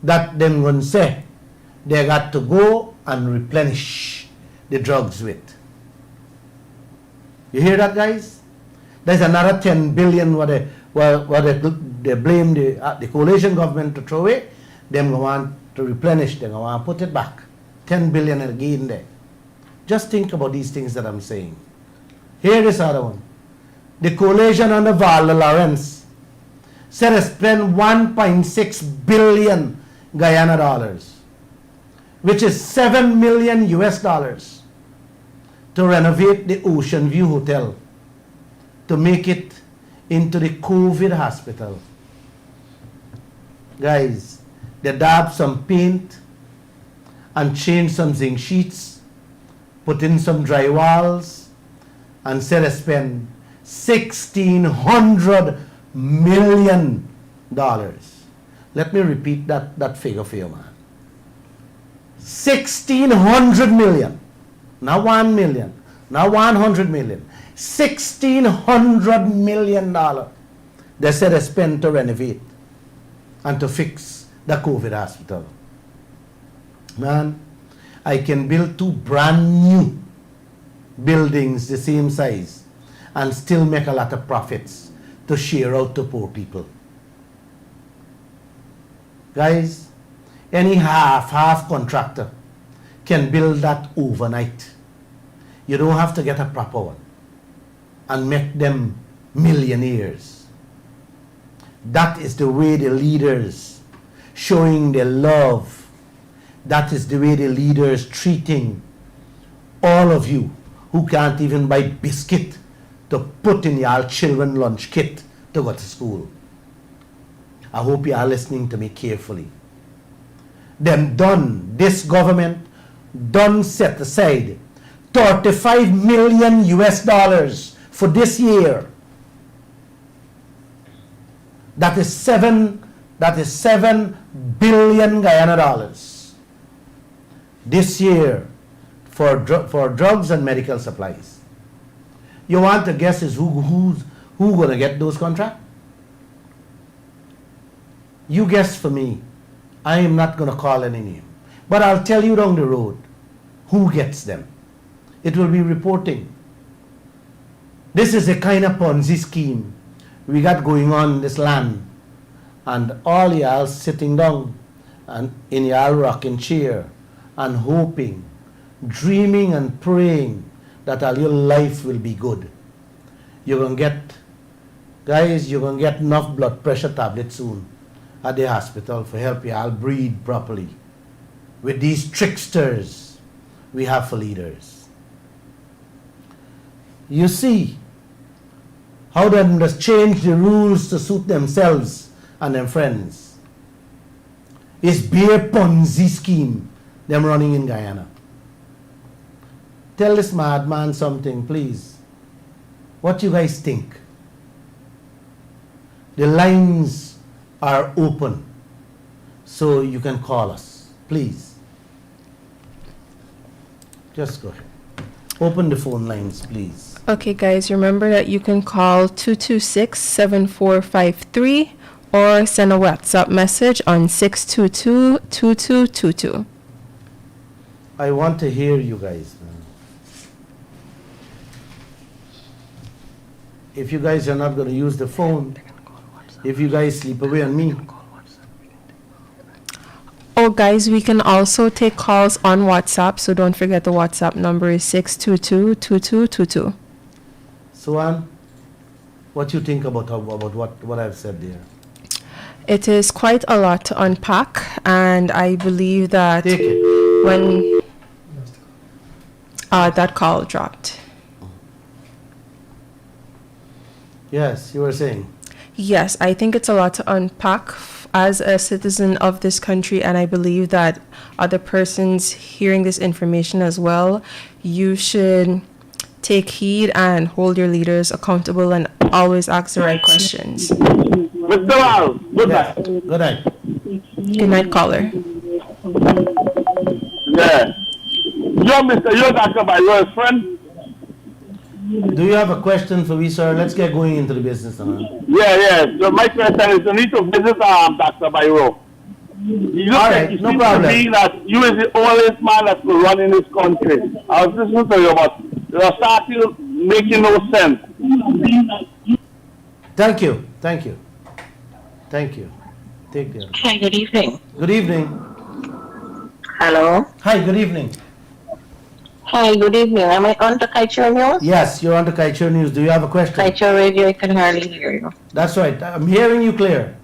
that them going to say they got to go and replenish the drugs with. You hear that, guys? There's another 10 billion what they blame the coalition government to throw away. Them go want to replenish, they go want to put it back. 10 billion again there. Just think about these things that I'm saying. Here is other one. The coalition under Val Lawrence said they spent 1.6 billion Guyana dollars, which is 7 million US dollars, to renovate the Ocean View Hotel, to make it into the COVID hospital. Guys, they dabbed some paint and changed some zinc sheets, put in some drywalls, and said they spent $1,600 million. Let me repeat that figure for you, man. 1,600 million. Not 1 million. Not 100 million. $1,600 million. They said they spent to renovate and to fix the COVID hospital. Man, I can build 2 brand new buildings the same size and still make a lot of profits to share out to poor people. Guys, any half contractor can build that overnight. You don't have to get a proper one and make them millionaires. That is the way the leaders showing their love. That is the way the leaders treating all of you who can't even buy biscuit to put in your children lunch kit to go to school. I hope you are listening to me carefully. This government done set aside $35 million US for this year. That is 7 billion Guyana dollars this year for drugs and medical supplies. You want to guess is who's going to get those contracts? You guess for me. I am not going to call any name. But I'll tell you down the road who gets them. It will be reporting. This is a kind of Ponzi scheme we got going on in this land. And all y'all sitting down and in your rocking chair and hoping, dreaming and praying that all your life will be good. You're going to get enough blood pressure tablets soon at the hospital for help you all breathe properly. With these tricksters we have for leaders. You see how them just change the rules to suit themselves and their friends. It's bare Ponzi scheme them running in Guyana. Tell this madman something, please. What you guys think? The lines are open, so you can call us, please. Just go ahead. Open the phone lines, please. Okay, guys, remember that you can call 226-7453 or send a WhatsApp message on 622-2222. I want to hear you guys. If you guys are not going to use the phone, if you guys sleep away on me. Oh, guys, we can also take calls on WhatsApp, so don't forget the WhatsApp number is 622-2222. Suan, what you think about what I've said there? It is quite a lot to unpack, and I believe that Take it. when that call dropped. Yes, you were saying. Yes, I think it's a lot to unpack as a citizen of this country, and I believe that other persons hearing this information as well, you should take heed and hold your leaders accountable and always ask the right questions. Mr. Lall, good Yes. night. Good night. Good night, caller. Yeah. You're Dr. Byro's friend? Do you have a question for me, sir? Let's get going into the business now. Yeah. So my question is, you need to visit Dr. Byro. You All right, no problem. To me that you is the oldest man that's been running this country. I was listening to you, but you're starting making no sense. Thank you. Take care. Hi, good evening. Good evening. Hello. Hi, good evening. Hi, good evening. Am I on the Kaieteur News? Yes, you're on the Kaieteur News. Do you have a question? Kaieteur Radio, I can hardly hear you. That's right. I'm hearing you clear.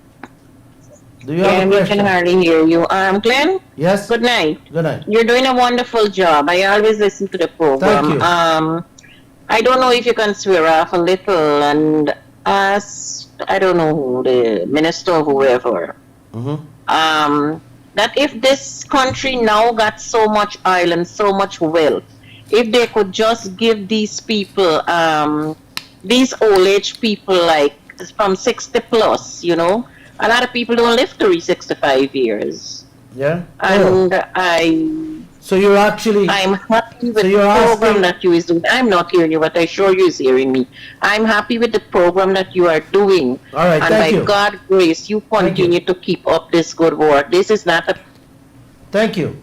Do you have a I question? can hardly hear you. Glenn? Yes? Good night. Good night. You're doing a wonderful job. I always listen to the program. Thank you. I don't know if you can swear off a little and ask, I don't know who, the minister or whoever, that if this country now got so much oil and so much wealth, if they could just give these people, these old age people like from 60 plus, you know, a lot of people don't live to reach 65 years. Yeah? And So you're actually... I'm happy with So the you're program asking- that you is doing. I'm not hearing you, but I'm sure you're hearing me. I'm happy with the program that you are doing. All right, and thank by you. God's grace, you Thank you. continue to keep up this good work. This is not a... Thank you.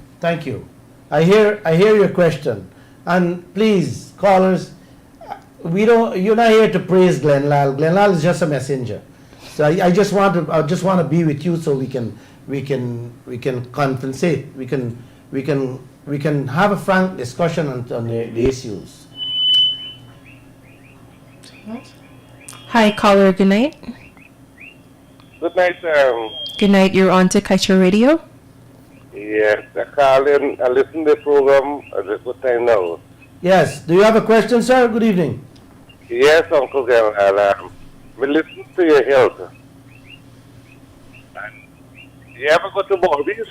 I hear your question, and please, callers, you're not here to praise Glenn Lall. Glenn Lall is just a messenger. So I just want to be with you so we can compensate. We can have a frank discussion on the issues. Hi, caller. Good night. Good night, Good night. You're on to Kaieteur Radio. yes, I call in, I listen to the program at a good time now. Yes. Do you have a question, sir? Good evening. Yes, Uncle Glenn, we listen to your health. And you ever go to Bobby's?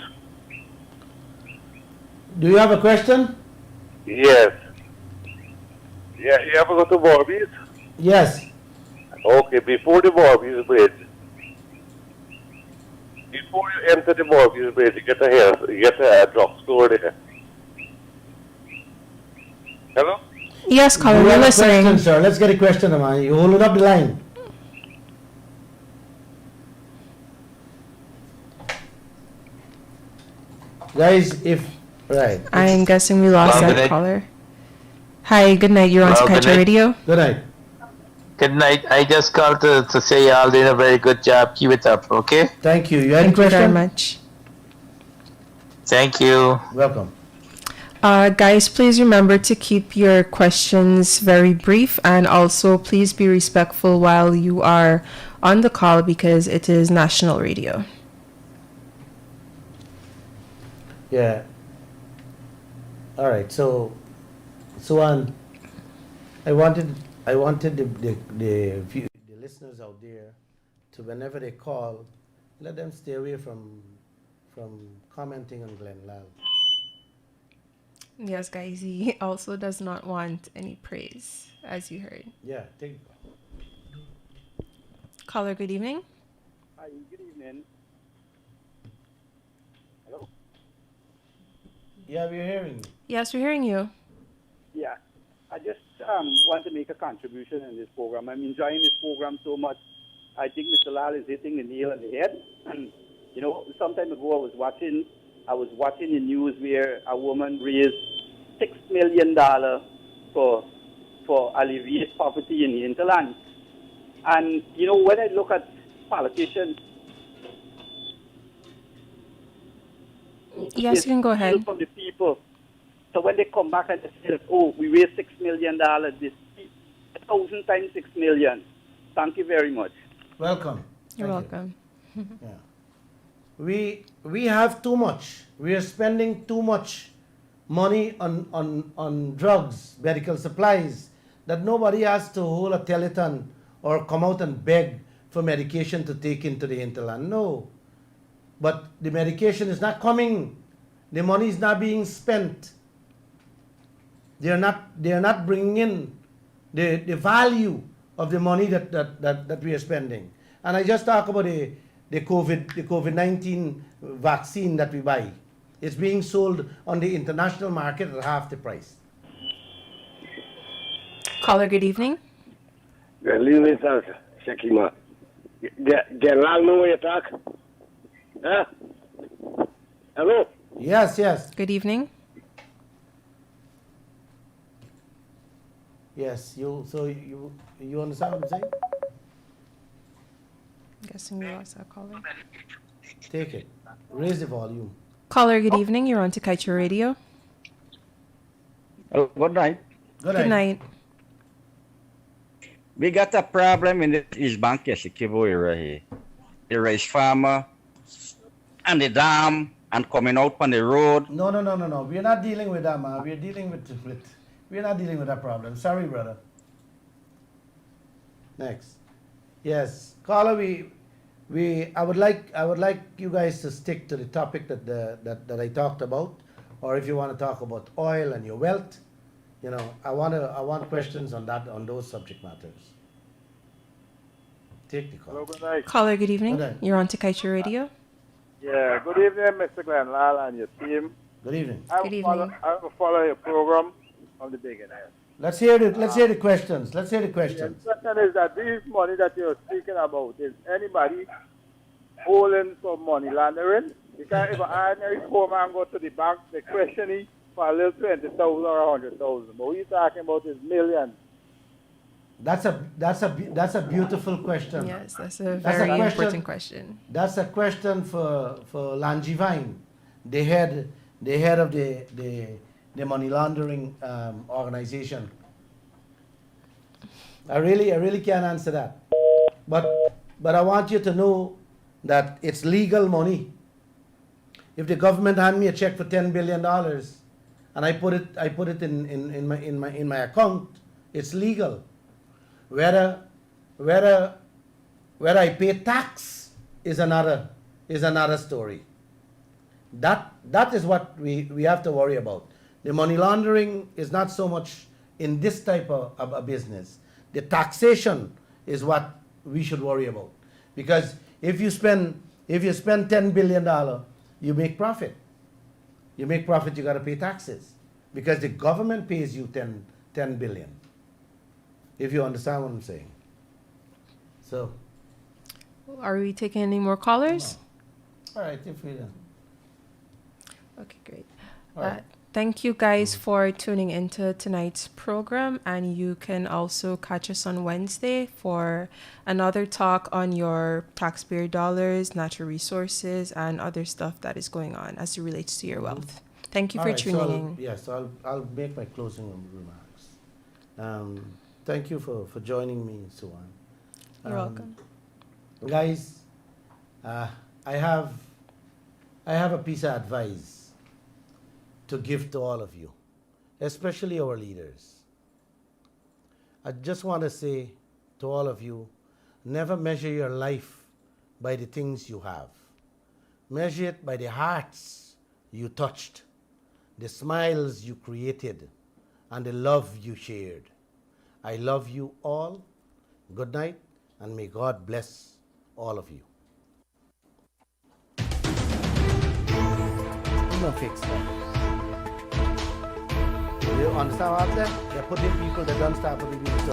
Do you have a question? Yes. Yeah, you ever go to Bobby's? Yes. Okay, before the Bobby's bridge. Before you enter the Bobby's bridge, you get a drugstore there. Hello? Yes, caller. Do you We're have a listening. question, sir? Let's get a question, man. You hold up the line. Guys, right. I'm guessing we lost Well, that good night. caller. Hi, good night. You're on to Well, good Kaieteur night. Radio. Good night. Good night. I just called to say y'all doing a very good job. Keep it up, okay? Thank you. You had a Thank you very question? much. Thank you. Welcome. Guys, please remember to keep your questions very brief, and also please be respectful while you are on the call because it is national radio. Yeah. All right. So I wanted the listeners out there to, whenever they call, let them stay away from commenting on Glenn Lall. Yes, guys, he also does not want any praise, as you heard. Yeah. Take. Caller, good evening. Hi, good evening. Hello? Yeah, we're hearing you. Yes, we're hearing you. Yeah, I just want to make a contribution in this program. I'm enjoying this program so much. I think Mr. Lall is hitting the nail on the head. And, you know, some time ago I was watching the news where a woman raised $6 million for alleviate poverty in the hinterland. And, you know, when I look at politicians, Yes, you can go ahead. from the people. So when they come back and they say, oh, we raised $6 million, this 1,000 times $6 million. Thank you very much. Welcome. You're Thank you. welcome. Yeah. We have too much. We are spending too much money on drugs, medical supplies, that nobody has to hold a telethon or come out and beg for medication to take into the hinterland. No. But the medication is not coming. The money is not being spent. They are not bringing in the value of the money that we are spending. And I just talk about the COVID-19 vaccine that we buy. It's being sold on the international market at half the price. Caller, good evening. Good evening, sir. Shakima. Get Lall know where you talk? Huh? Hello? Yes. Good evening. Yes, you understand what I'm saying? Guessing we lost that caller. Take it. Raise the volume. Caller, good evening. You're on to Kaieteur Radio. Oh, good night. Good night. We got a problem in the East Bank, yes, here. The rice farmer and the dam and coming out on the road. No. We're not dealing with that, man. We're not dealing with that problem. Sorry, brother. Next. Yes. Caller, I would like you guys to stick to the topic that I talked about, or if you want to talk about oil and your wealth, you know, I want questions on those subject matters. Take the call. Hello, good night. Caller, good evening. Good night. You're on to Kaieteur Radio. Yeah, good evening, Mr. Glenn Lall and your team. Good evening. Good evening. I will follow your program from the beginning. Let's hear the questions. The question is that this money that you're speaking about, is anybody holding for money laundering? Because if an ordinary poor man go to the bank, the question is, for a little 20,000 or 100,000. But what you're talking about is millions. That's a beautiful question. Yes, that's a very important question. That's a question for Langevine, the head of the money laundering organization. I really can't answer that. But I want you to know that it's legal money. If the government hand me a check for $10 billion and I put it in my account, it's legal. Whether I pay tax is another story. That is what we have to worry about. The money laundering is not so much in this type of a business. The taxation is what we should worry about. Because if you spend $10 billion, you make profit. You make profit, you got to pay taxes. Because the government pays you $10 billion. If you understand what I'm saying. So. Are we taking any more callers? No. All right, if we don't. Okay, great. All right. Thank you guys for tuning into tonight's program, and you can also catch us on Wednesday for another talk on your taxpayer dollars, natural resources, and other stuff that is going on as it relates to your wealth. Thank you for tuning in. So I'll make my closing remarks. Thank you for joining me, Suwan. You're welcome. Guys, I have a piece of advice to give to all of you, especially our leaders. I just want to say to all of you, never measure your life by the things you have. Measure it by the hearts you touched, the smiles you created, and the love you shared. I love you all. Good night, and may God bless all of you. I'm gonna fix that. You understand what I'm saying? They're putting people that don't start putting people.